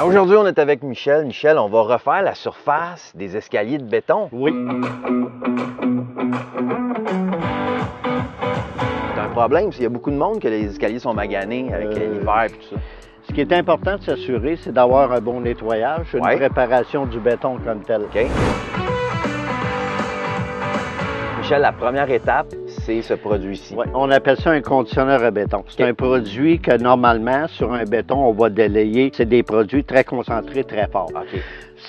Aujourd'hui, on est avec Michel. Michel, on va refaire la surface des escaliers de béton. Oui. C'est un problème, parce qu'il y a beaucoup de monde que les escaliers sont maganés avec l'hiver et tout ça. Ce qui est important de s'assurer, c'est d'avoir un bon nettoyage, une préparation du béton comme tel. OK. Michel, la première étape, c'est ce produit-ci. Oui, on appelle ça un conditionneur à béton. C'est un produit que normalement, sur un béton, on va délayer. C'est des produits très concentrés, très forts. OK.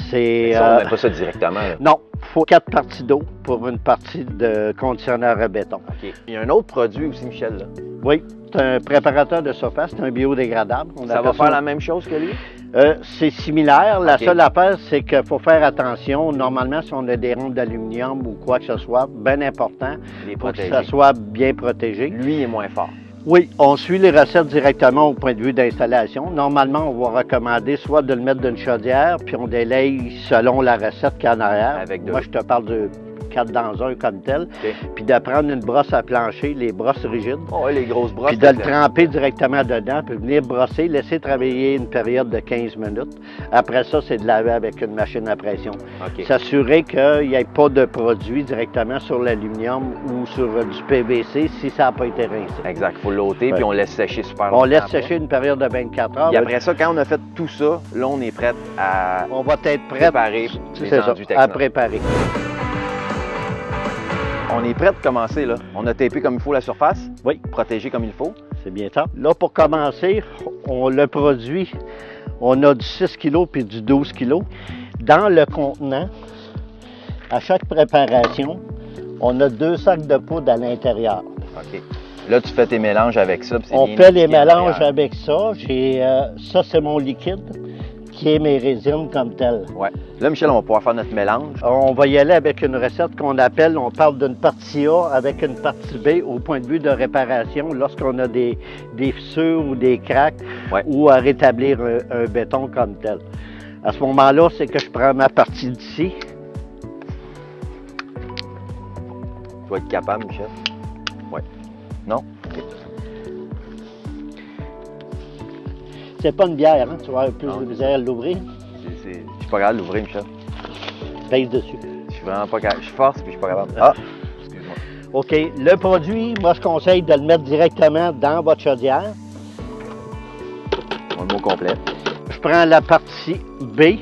C'est. On ne met pas ça directement. Là. Non, il faut 4 parties d'eau pour une partie de conditionneur à béton. OK. Il y a un autre produit aussi, Michel. Là. Oui, c'est un préparateur de surface, c'est un biodégradable. Ça va faire la même chose que lui? C'est similaire. La seule affaire, c'est qu'il faut faire attention. Normalement, si on a des ronds d'aluminium ou quoi que ce soit, bien important pour que ça soit bien protégé. Lui est moins fort. Oui, on suit les recettes directement au point de vue d'installation. Normalement, on va recommander soit de le mettre dans une chaudière, puis on délaye selon la recette qu'il y a en arrière. Moi, je te parle de 4 dans 1 comme tel. Puis de prendre une brosse à plancher, les brosses rigides. Oh, oui, les grosses brosses. Puis de le tremper directement dedans, puis venir brosser, laisser travailler une période de 15 minutes. Après ça, c'est de laver avec une machine à pression. S'assurer qu'il n'y ait pas de produit directement sur l'aluminium ou sur du PVC si ça n'a pas été rincé. Exact. Il faut l'ôter, puis on laisse sécher super longtemps. On laisse sécher une période de 24 heures. Et après ça, quand on a fait tout ça, là, on est prêt à on va être prêt préparer les enduits à préparer. On est prêt de commencer, là. On a tapé comme il faut la surface. Oui. Protégé comme il faut. C'est bien ça. Là, pour commencer, on le produit. On a du 6 kg puis du 12 kg. Dans le contenant, à chaque préparation, on a 2 sacs de poudre à l'intérieur. OK. Là, tu fais tes mélanges avec ça. On fait les mélanges avec ça. Ça, c'est mon liquide, qui est mes résines comme telles. Oui. Là, Michel, on va pouvoir faire notre mélange. On va y aller avec une recette qu'on appelle, on parle d'une partie A avec une partie B au point de vue de réparation lorsqu'on a des fissures ou des cracks ou à rétablir un béton comme tel. À ce moment-là, c'est que je prends ma partie d'ici. Tu vas être capable, Michel? Oui. Non? OK. C'est pas une bière, hein? Tu vas avoir plus de misère à l'ouvrir. Je suis pas capable de l'ouvrir, Michel. Pèse dessus. Je suis vraiment pas capable. Je force puis je suis pas capable. Ah! Excuse-moi. OK. Le produit, moi, je conseille de le mettre directement dans votre chaudière. Le mot complet. Je prends la partie B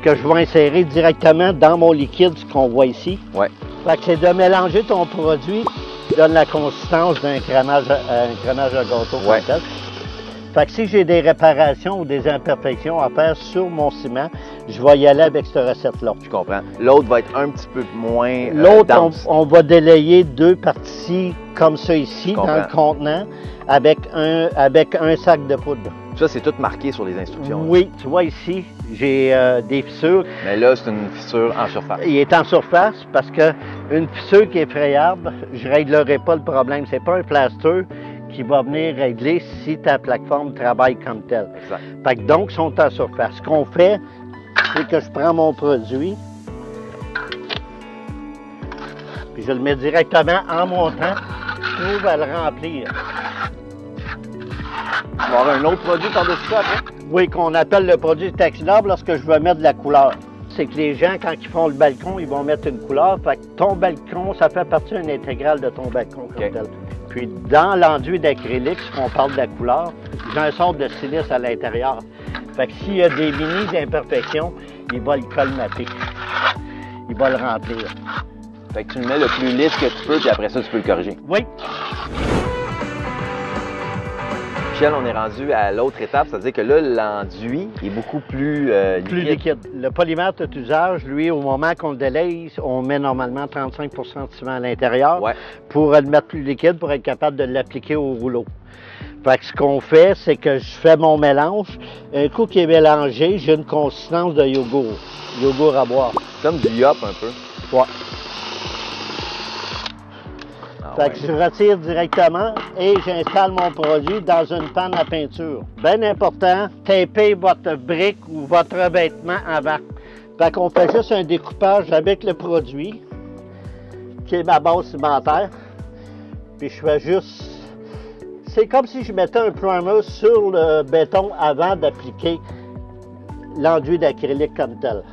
que je vais insérer directement dans mon liquide, ce qu'on voit ici. Oui. Fait que c'est de mélanger ton produit qui donne la consistance d'un crémage à gâteau. Ouais. Fait que si j'ai des réparations ou des imperfections à faire sur mon ciment, je vais y aller avec cette recette-là. Je comprends. L'autre va être un petit peu moins L'autre, on va délayer 2 parties comme ça ici, dans le contenant, avec un sac de poudre. Ça, c'est tout marqué sur les instructions. Oui, tu vois ici, j'ai des fissures. Mais là, c'est une fissure en surface. Il est en surface parce qu'une fissure qui est frayable, je ne réglerai pas le problème. C'est pas un plaster qui va venir régler si ta plateforme travaille comme telle. Exact. Fait que donc, ils sont en surface. Ce qu'on fait, c'est que je prends mon produit, puis je le mets directement en montant, je trouve à le remplir. On va avoir un autre produit par-dessus ça après? Oui, qu'on appelle le produit taxinable lorsque je veux mettre de la couleur. C'est que les gens, quand ils font le balcon, ils vont mettre une couleur. Fait que ton balcon, ça fait partie intégrale de ton balcon comme tel. Puis dans l'enduit d'acrylique, si on parle de la couleur, j'ai un sorte de silice à l'intérieur. Fait que s'il y a des mini-imperfections, il va le colmater. Il va le remplir. Fait que tu le mets le plus lisse que tu peux, puis après ça, tu peux le corriger. Oui. Michel, on est rendu à l'autre étape, c'est-à-dire que là, l'enduit est beaucoup plus liquide. Le polymère tout usage, lui, au moment qu'on le délaye, on met normalement 35 de ciment à l'intérieur pour le mettre plus liquide, pour être capable de l'appliquer au rouleau. Fait que ce qu'on fait, c'est que je fais mon mélange. Un coup qui est mélangé, j'ai une consistance de yogourt à boire. Comme du yop un peu. Ouais. Fait que je retire directement et j'installe mon produit dans une panne à peinture. Bien important, tapez votre brique ou votre revêtement avant. Fait qu'on fait juste un découpage avec le produit, qui est ma base cimentaire. Puis je fais juste... C'est comme si je mettais un primer sur le béton avant d'appliquer l'enduit d'acrylique comme tel.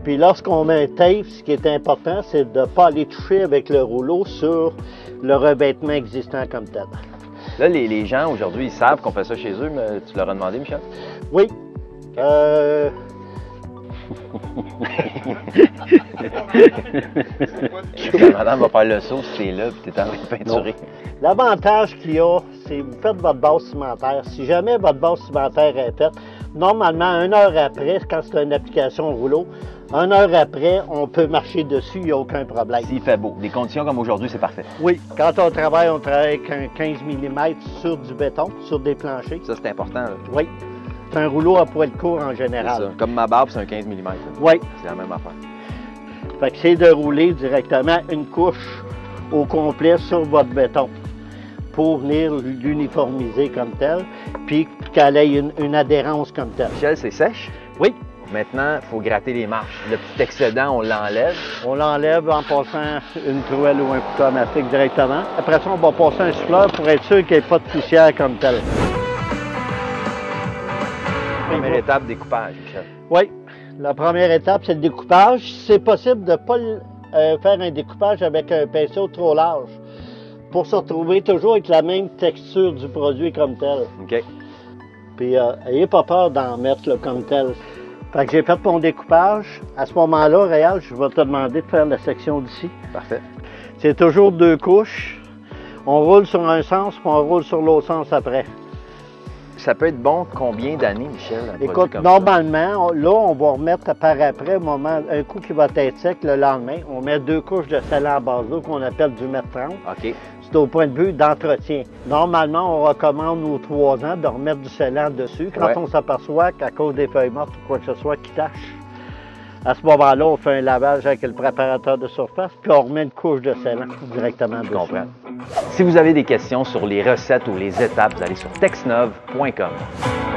Puis lorsqu'on met un tape, ce qui est important, c'est de ne pas aller toucher avec le rouleau sur le revêtement existant comme tel. Là, les gens aujourd'hui, ils savent qu'on fait ça chez eux, mais tu leur as demandé, Michel? Oui. Madame va faire le saut si t'es là et t'es en train de peinturer. L'avantage qu'il y a, c'est que vous faites votre base cimentaire. Si jamais votre base cimentaire est faite, normalement, 1 heure après, quand c'est une application rouleau, 1 heure après, on peut marcher dessus, il n'y a aucun problème. S'il fait beau. Des conditions comme aujourd'hui, c'est parfait. Oui, quand on travaille avec un 15 mm sur du béton, sur des planchers. Ça, c'est important. Là. Oui. C'est un rouleau à poil court en C'est général. ça. Comme ma barbe, c'est un 15 mm. Oui. C'est la même affaire. Fait que c'est de rouler directement une couche au complet sur votre béton pour venir l'uniformiser comme tel, puis qu'elle ait une adhérence comme telle. Michel, c'est sèche? Oui. Maintenant, il faut gratter les marches. Le petit excédent, on l'enlève. On l'enlève en passant une truelle ou un couteau à mastic directement. Après ça, on va passer un souffleur pour être sûr qu'il n'y ait pas de poussière comme telle. Première étape, découpage, Michel. Oui. La première étape, c'est le découpage. C'est possible de ne pas faire un découpage avec un pinceau trop large pour se retrouver toujours avec la même texture du produit comme tel. OK. Puis, ayez pas peur d'en mettre là, comme tel. Fait que j'ai fait mon découpage. À ce moment-là, Réal, je vais te demander de faire la section d'ici. Parfait. C'est toujours 2 couches. On roule sur un sens, puis on roule sur l'autre sens après. Ça peut être bon combien d'années, Michel? Écoute, normalement, là, on va remettre par après, un coup qui va être sec le lendemain, on met 2 couches de scellant en base d'eau qu'on appelle du mètre 30. OK. C'est au point de vue d'entretien. Normalement, on recommande aux 3 ans de remettre du scellant dessus quand on s'aperçoit qu'à cause des feuilles mortes ou quoi que ce soit qui tâche. À ce moment-là, on fait un lavage avec le préparateur de surface, puis on remet une couche de scellant directement dessus. Je comprends. Si vous avez des questions sur les recettes ou les étapes, vous allez sur texnov.com.